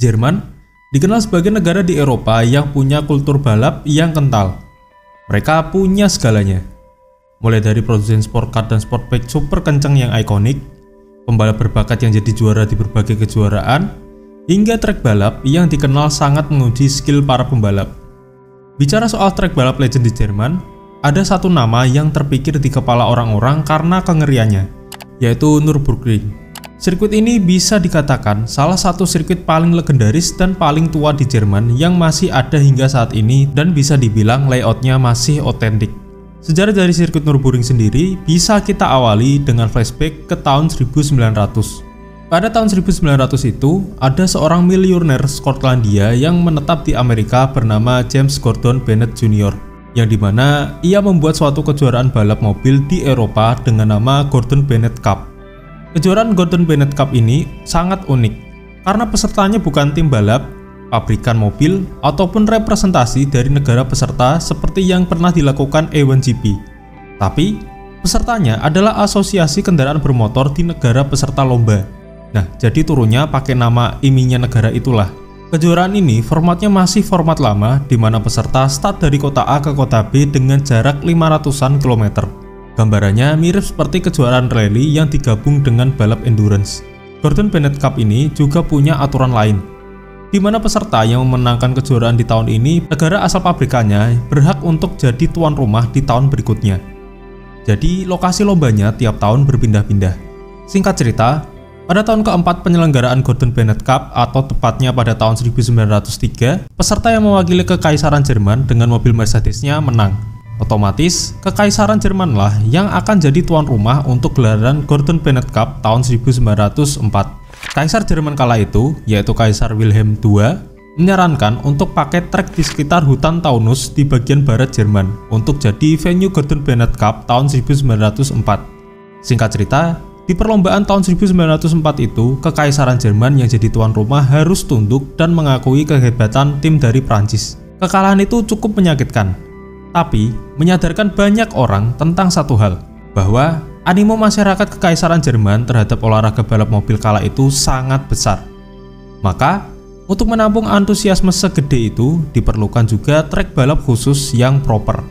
Jerman dikenal sebagai negara di Eropa yang punya kultur balap yang kental. Mereka punya segalanya, mulai dari produsen sport car dan sport bike super kencang yang ikonik, pembalap berbakat yang jadi juara di berbagai kejuaraan, hingga trek balap yang dikenal sangat menguji skill para pembalap. Bicara soal trek balap legend di Jerman, ada satu nama yang terpikir di kepala orang-orang karena kengeriannya, yaitu Nürburgring. Sirkuit ini bisa dikatakan salah satu sirkuit paling legendaris dan paling tua di Jerman yang masih ada hingga saat ini dan bisa dibilang layoutnya masih otentik. Sejarah dari sirkuit Nürburgring sendiri bisa kita awali dengan flashback ke tahun 1900. Pada tahun 1900 itu, ada seorang miliuner Skotlandia yang menetap di Amerika bernama James Gordon Bennett Jr., yang dimana ia membuat suatu kejuaraan balap mobil di Eropa dengan nama Gordon Bennett Cup. Kejuaraan Gordon Bennett Cup ini sangat unik karena pesertanya bukan tim balap, pabrikan mobil, ataupun representasi dari negara peserta seperti yang pernah dilakukan A1GP. Tapi, pesertanya adalah asosiasi kendaraan bermotor di negara peserta lomba. Nah, jadi turunnya pakai nama IMI-nya negara itulah. Kejuaraan ini formatnya masih format lama di mana peserta start dari kota A ke kota B dengan jarak 500-an kilometer. Gambarannya mirip seperti kejuaraan rally yang digabung dengan balap endurance. Gordon Bennett Cup ini juga punya aturan lain, di mana peserta yang memenangkan kejuaraan di tahun ini, negara asal pabrikannya berhak untuk jadi tuan rumah di tahun berikutnya. Jadi lokasi lombanya tiap tahun berpindah-pindah. Singkat cerita, pada tahun keempat penyelenggaraan Gordon Bennett Cup atau tepatnya pada tahun 1903, peserta yang mewakili Kekaisaran Jerman dengan mobil Mercedes-nya menang. Otomatis, Kekaisaran Jerman lah yang akan jadi tuan rumah untuk gelaran Gordon Bennett Cup tahun 1904. Kaisar Jerman kala itu, yaitu Kaisar Wilhelm II, menyarankan untuk pakai trek di sekitar hutan Taunus di bagian barat Jerman untuk jadi venue Gordon Bennett Cup tahun 1904. Singkat cerita, di perlombaan tahun 1904 itu, Kekaisaran Jerman yang jadi tuan rumah harus tunduk dan mengakui kehebatan tim dari Prancis. Kekalahan itu cukup menyakitkan, tapi menyadarkan banyak orang tentang satu hal, bahwa animo masyarakat Kekaisaran Jerman terhadap olahraga balap mobil kala itu sangat besar. Maka, untuk menampung antusiasme segede itu, diperlukan juga trek balap khusus yang proper.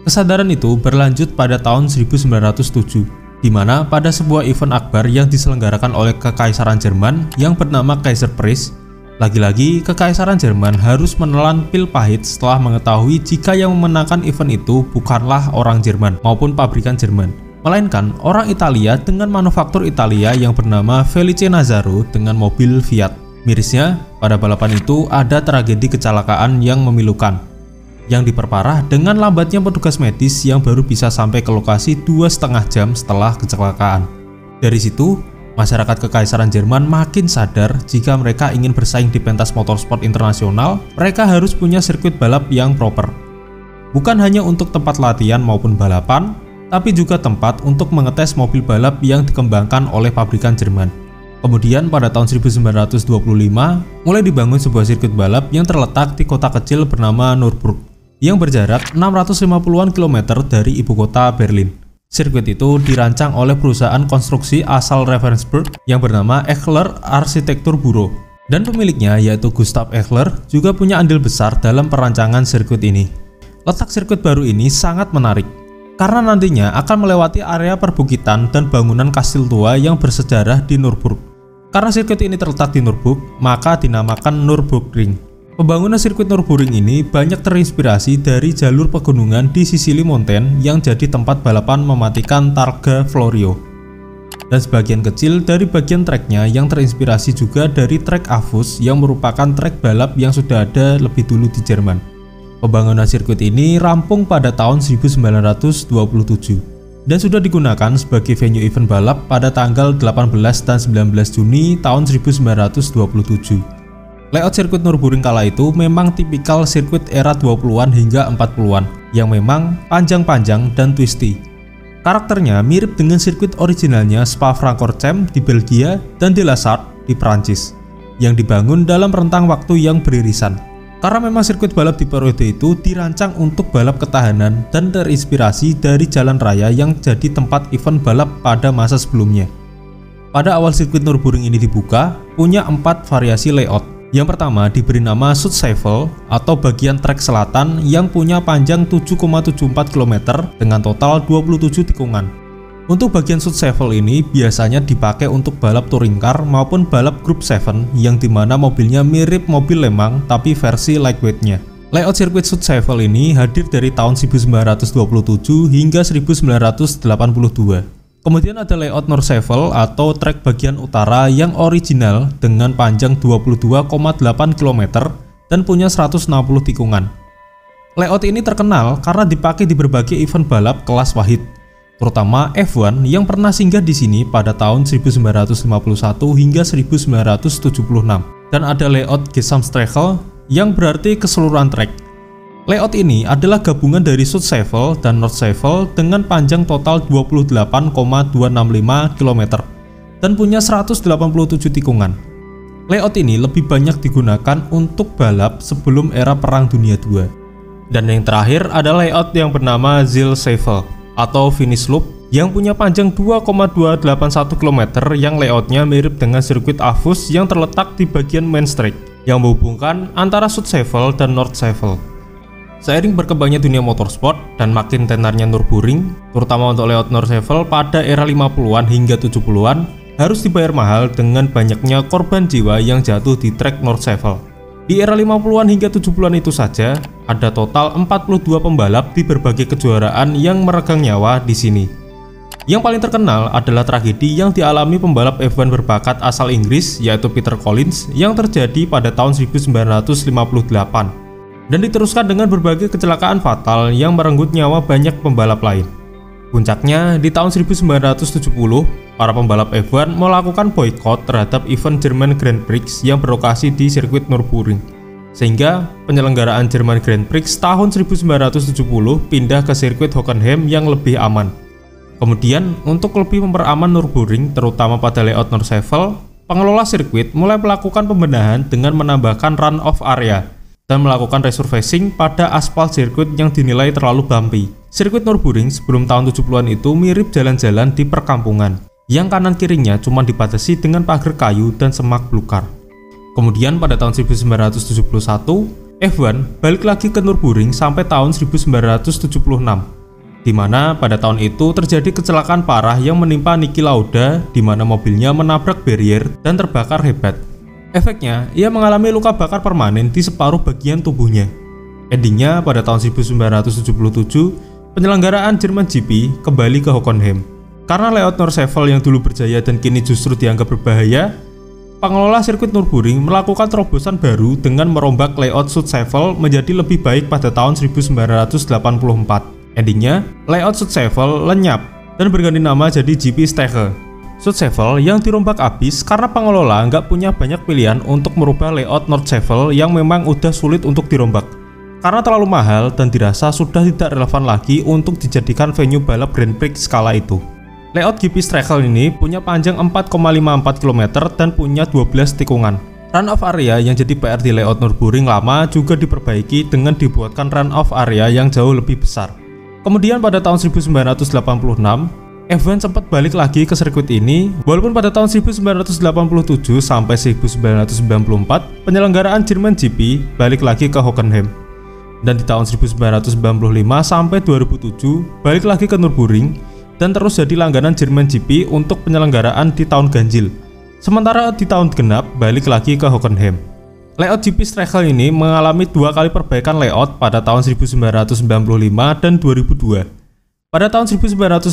Kesadaran itu berlanjut pada tahun 1907, di mana pada sebuah event akbar yang diselenggarakan oleh Kekaisaran Jerman yang bernama Kaiser Preis, lagi-lagi Kekaisaran Jerman harus menelan pil pahit setelah mengetahui jika yang memenangkan event itu bukanlah orang Jerman maupun pabrikan Jerman, melainkan orang Italia dengan manufaktur Italia yang bernama Felice Nazzaro dengan mobil Fiat. Mirisnya, pada balapan itu ada tragedi kecelakaan yang memilukan, yang diperparah dengan lambatnya petugas medis yang baru bisa sampai ke lokasi 2,5 jam setelah kecelakaan. Dari situ, masyarakat Kekaisaran Jerman makin sadar jika mereka ingin bersaing di pentas motorsport internasional, mereka harus punya sirkuit balap yang proper. Bukan hanya untuk tempat latihan maupun balapan, tapi juga tempat untuk mengetes mobil balap yang dikembangkan oleh pabrikan Jerman. Kemudian pada tahun 1925, mulai dibangun sebuah sirkuit balap yang terletak di kota kecil bernama Nürburgring, yang berjarak 650-an kilometer dari ibu kota Berlin. Sirkuit itu dirancang oleh perusahaan konstruksi asal Ravensburg yang bernama Eichler Architektur Bureau, dan pemiliknya yaitu Gustav Eichler juga punya andil besar dalam perancangan sirkuit ini. Letak sirkuit baru ini sangat menarik karena nantinya akan melewati area perbukitan dan bangunan kastil tua yang bersejarah di Nürburgring. Karena sirkuit ini terletak di Nürburgring, maka dinamakan Nürburgring. Pembangunan sirkuit Nürburgring ini banyak terinspirasi dari jalur pegunungan di Sicily Mountain yang jadi tempat balapan mematikan Targa Florio. Dan sebagian kecil dari bagian treknya yang terinspirasi juga dari trek Avus yang merupakan trek balap yang sudah ada lebih dulu di Jerman. Pembangunan sirkuit ini rampung pada tahun 1927 dan sudah digunakan sebagai venue event balap pada tanggal 18 dan 19 Juni tahun 1927. Layout sirkuit Nürburgring kala itu memang tipikal sirkuit era 20-an hingga 40-an yang memang panjang-panjang dan twisty. Karakternya mirip dengan sirkuit originalnya Spa-Francorchamps di Belgia dan De La Sarthe di Prancis yang dibangun dalam rentang waktu yang beririsan. Karena memang sirkuit balap di periode itu dirancang untuk balap ketahanan dan terinspirasi dari jalan raya yang jadi tempat event balap pada masa sebelumnya. Pada awal sirkuit Nürburgring ini dibuka, punya 4 variasi layout, Yang pertama diberi nama Zuidheuvel atau bagian trek selatan yang punya panjang 7,74 km dengan total 27 tikungan. Untuk bagian Zuidheuvel ini biasanya dipakai untuk balap touring car maupun balap Group 7 yang dimana mobilnya mirip mobil Lemang tapi versi lightweightnya. Layout sirkuit Zuidheuvel ini hadir dari tahun 1927 hingga 1982. Kemudian ada layout Noordheuvel atau trek bagian utara yang original dengan panjang 22,8 km dan punya 160 tikungan. Layout ini terkenal karena dipakai di berbagai event balap kelas wahid, terutama F1 yang pernah singgah di sini pada tahun 1951 hingga 1976. Dan ada layout Gesamtstrecke yang berarti keseluruhan trek. Layout ini adalah gabungan dari Zuidheuvel dan Noordheuvel dengan panjang total 28,265 km dan punya 187 tikungan. Layout ini lebih banyak digunakan untuk balap sebelum era Perang Dunia II. Dan yang terakhir ada layout yang bernama Zielsheuvel atau finish loop yang punya panjang 2,281 km yang layoutnya mirip dengan sirkuit Aarhus yang terletak di bagian main straight yang menghubungkan antara Zuidheuvel dan Noordheuvel. Seiring berkembangnya dunia motorsport dan makin tenarnya Nürburgring, terutama untuk layout Noordheuvel pada era 50-an hingga 70-an, harus dibayar mahal dengan banyaknya korban jiwa yang jatuh di trek Noordheuvel. Di era 50-an hingga 70-an itu saja, ada total 42 pembalap di berbagai kejuaraan yang meregang nyawa di sini. Yang paling terkenal adalah tragedi yang dialami pembalap F1 berbakat asal Inggris yaitu Peter Collins yang terjadi pada tahun 1958. Dan diteruskan dengan berbagai kecelakaan fatal yang merenggut nyawa banyak pembalap lain. Puncaknya, di tahun 1970, para pembalap F1 melakukan boykot terhadap event German Grand Prix yang berlokasi di sirkuit Nürburgring. Sehingga penyelenggaraan German Grand Prix tahun 1970 pindah ke sirkuit Hockenheim yang lebih aman. Kemudian, untuk lebih memperamakan Nürburgring, terutama pada layout Noordheuvel, pengelola sirkuit mulai melakukan pembenahan dengan menambahkan run-off area dan melakukan resurfacing pada aspal sirkuit yang dinilai terlalu bumpy. Sirkuit Nürburgring sebelum tahun 70-an itu mirip jalan-jalan di perkampungan, yang kanan kirinya cuma dibatasi dengan pagar kayu dan semak belukar. Kemudian pada tahun 1971, F1 balik lagi ke Nürburgring sampai tahun 1976, di mana pada tahun itu terjadi kecelakaan parah yang menimpa Niki Lauda, di mana mobilnya menabrak barrier dan terbakar hebat. Efeknya, ia mengalami luka bakar permanen di separuh bagian tubuhnya. Endingnya, pada tahun 1977, penyelenggaraan German GP kembali ke Hockenheim. Karena layout Noordheuvel yang dulu berjaya dan kini justru dianggap berbahaya, pengelola sirkuit Nürburgring melakukan terobosan baru dengan merombak layout Zuidheuvel menjadi lebih baik pada tahun 1984. Endingnya, layout Zuidheuvel lenyap dan berganti nama jadi GP Strecke. Zuidheuvel yang dirombak habis karena pengelola nggak punya banyak pilihan untuk merubah layout Noordheuvel yang memang udah sulit untuk dirombak karena terlalu mahal dan dirasa sudah tidak relevan lagi untuk dijadikan venue balap Grand Prix skala itu. Layout GP Strecke ini punya panjang 4,54 km dan punya 12 tikungan. Run-off area yang jadi PR di layout Nürburgring lama juga diperbaiki dengan dibuatkan run-off area yang jauh lebih besar. Kemudian pada tahun 1986, F1 sempat balik lagi ke sirkuit ini, walaupun pada tahun 1987 sampai 1994 penyelenggaraan German GP balik lagi ke Hockenheim. Dan di tahun 1995 sampai 2007 balik lagi ke Nürburgring dan terus jadi langganan German GP untuk penyelenggaraan di tahun ganjil. Sementara di tahun genap balik lagi ke Hockenheim. Layout GP Strecke ini mengalami 2 kali perbaikan layout pada tahun 1995 dan 2002. Pada tahun 1995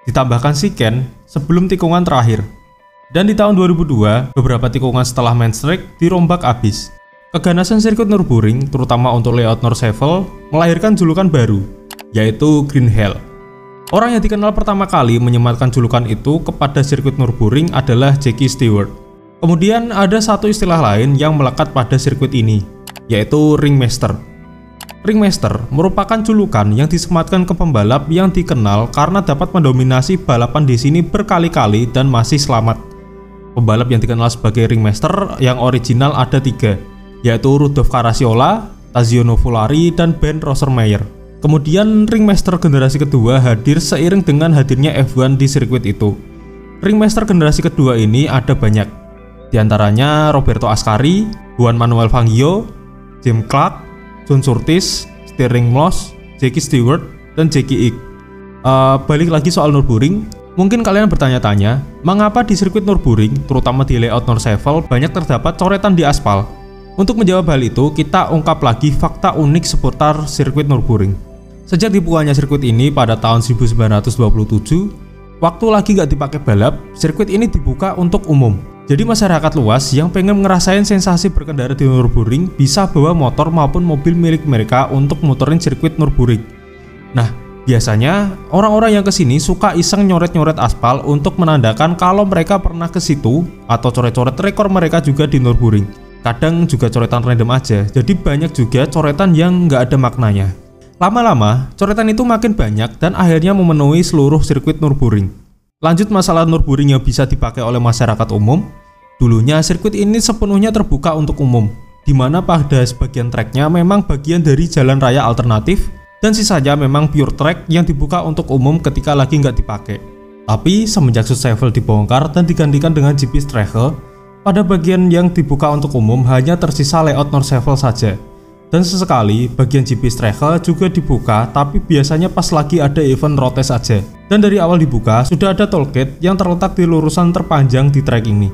ditambahkan siken sebelum tikungan terakhir. Dan di tahun 2002 beberapa tikungan setelah main straight dirombak habis. Keganasan sirkuit Nürburgring terutama untuk layout Noordheuvel melahirkan julukan baru, yaitu Green Hell. Orang yang dikenal pertama kali menyematkan julukan itu kepada sirkuit Nürburgring adalah Jackie Stewart. Kemudian ada satu istilah lain yang melekat pada sirkuit ini, yaitu Ringmaster. Ringmaster merupakan julukan yang disematkan ke pembalap yang dikenal karena dapat mendominasi balapan di sini berkali-kali dan masih selamat. Pembalap yang dikenal sebagai Ringmaster yang original ada 3, yaitu Rudolf Caracciola, Tadzio Nuvolari, dan Ben Rosberg. Kemudian Ringmaster generasi kedua hadir seiring dengan hadirnya F1 di sirkuit itu. Ringmaster generasi kedua ini ada banyak, Di antaranya Roberto Ascari, Juan Manuel Fangio, Jim Clark, John Surtees, Stirling Moss, Jackie Stewart, dan Jackie Ick. Balik lagi soal Nürburgring, mungkin kalian bertanya-tanya, mengapa di sirkuit Nürburgring, terutama di layout Noordschleife, banyak terdapat coretan di aspal? Untuk menjawab hal itu, kita ungkap lagi fakta unik seputar sirkuit Nürburgring. Sejak dibukanya sirkuit ini pada tahun 1927, waktu lagi nggak dipakai balap, sirkuit ini dibuka untuk umum. Jadi masyarakat luas yang pengen ngerasain sensasi berkendara di Nürburgring bisa bawa motor maupun mobil milik mereka untuk muterin sirkuit Nürburgring. Nah, biasanya orang-orang yang kesini suka iseng nyoret-nyoret aspal untuk menandakan kalau mereka pernah ke situ atau coret-coret rekor mereka juga di Nürburgring. Kadang juga coretan random aja, jadi banyak juga coretan yang nggak ada maknanya. Lama-lama, coretan itu makin banyak dan akhirnya memenuhi seluruh sirkuit Nürburgring. Lanjut masalah Nürburgring yang bisa dipakai oleh masyarakat umum. Dulunya sirkuit ini sepenuhnya terbuka untuk umum, di mana pada sebagian treknya memang bagian dari jalan raya alternatif dan sisanya memang pure track yang dibuka untuk umum ketika lagi nggak dipakai. Tapi semenjak Zuidheuvel dibongkar dan digantikan dengan GP Strecke, pada bagian yang dibuka untuk umum hanya tersisa layout Noordschleife saja. Dan sesekali bagian GP Strecke juga dibuka, tapi biasanya pas lagi ada event road test saja. Dan dari awal dibuka sudah ada toll gate yang terletak di lurusan terpanjang di trek ini.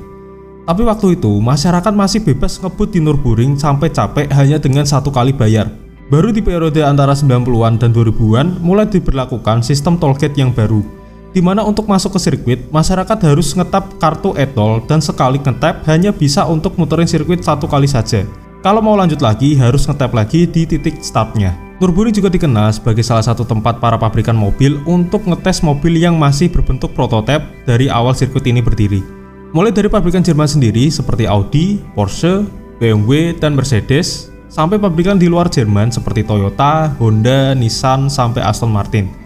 Tapi waktu itu masyarakat masih bebas ngebut di Nürburgring sampai capek hanya dengan 1 kali bayar. Baru di periode antara 90-an dan 2000-an mulai diberlakukan sistem toll gate yang baru, di mana untuk masuk ke sirkuit masyarakat harus ngetap kartu e-tol dan sekali ngetap hanya bisa untuk muterin sirkuit 1 kali saja. Kalau mau lanjut lagi harus ngetap lagi di titik startnya. Nürburgring juga dikenal sebagai salah satu tempat para pabrikan mobil untuk ngetes mobil yang masih berbentuk prototipe dari awal sirkuit ini berdiri. Mulai dari pabrikan Jerman sendiri seperti Audi, Porsche, BMW, dan Mercedes, sampai pabrikan di luar Jerman seperti Toyota, Honda, Nissan, sampai Aston Martin.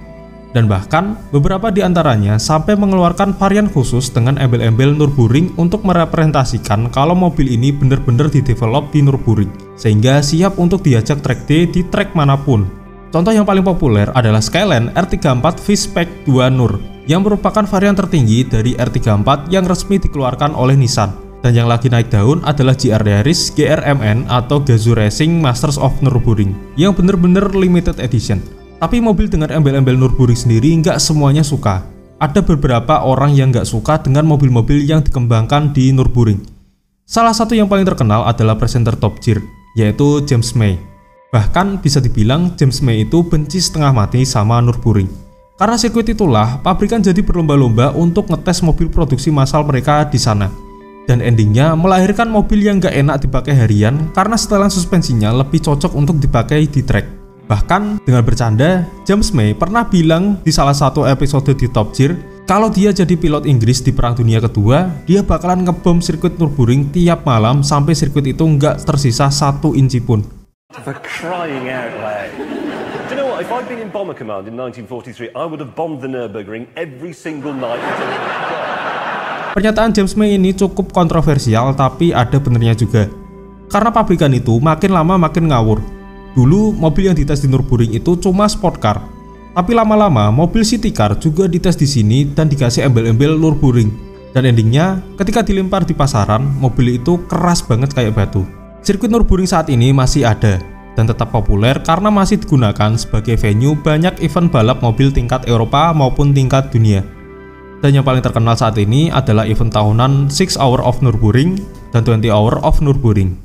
Dan bahkan beberapa di antaranya sampai mengeluarkan varian khusus dengan embel-embel Nürburgring untuk merepresentasikan kalau mobil ini benar-benar didevelop di Nürburgring, sehingga siap untuk diajak track day di trek manapun. Contoh yang paling populer adalah Skyline R34 V-Spec 2 Nur, yang merupakan varian tertinggi dari R34 yang resmi dikeluarkan oleh Nissan. Dan yang lagi naik daun adalah GR Yaris GRMN atau Gazoo Racing Masters of Nürburgring, yang benar-benar limited edition. Tapi mobil dengan embel-embel Nürburgring sendiri nggak semuanya suka. Ada beberapa orang yang nggak suka dengan mobil-mobil yang dikembangkan di Nürburgring. Salah satu yang paling terkenal adalah presenter Top Gear, yaitu James May. Bahkan bisa dibilang James May itu benci setengah mati sama Nürburgring. Karena sirkuit itulah, pabrikan jadi berlomba-lomba untuk ngetes mobil produksi massal mereka di sana. Dan endingnya melahirkan mobil yang nggak enak dipakai harian karena setelan suspensinya lebih cocok untuk dipakai di trek. Bahkan dengan bercanda, James May pernah bilang di salah satu episode di Top Gear, kalau dia jadi pilot Inggris di Perang Dunia Kedua, dia bakalan ngebom sirkuit Nürburgring tiap malam sampai sirkuit itu nggak tersisa 1 inci pun. For crying out loud. Do you know what? If I'd been in Bomber Command in 1943, I would have bombed the Nürburgring every single night. Pernyataan James May ini cukup kontroversial, tapi ada benernya juga. Karena pabrikan itu makin lama makin ngawur. Dulu mobil yang dites di Nürburgring itu cuma sport car, tapi lama-lama mobil city car juga dites di sini dan dikasih embel-embel Nürburgring. Dan endingnya, ketika dilempar di pasaran, mobil itu keras banget kayak batu. Sirkuit Nürburgring saat ini masih ada dan tetap populer karena masih digunakan sebagai venue banyak event balap mobil tingkat Eropa maupun tingkat dunia. Dan yang paling terkenal saat ini adalah event tahunan 6 Hour of Nürburgring dan 20 Hour of Nürburgring.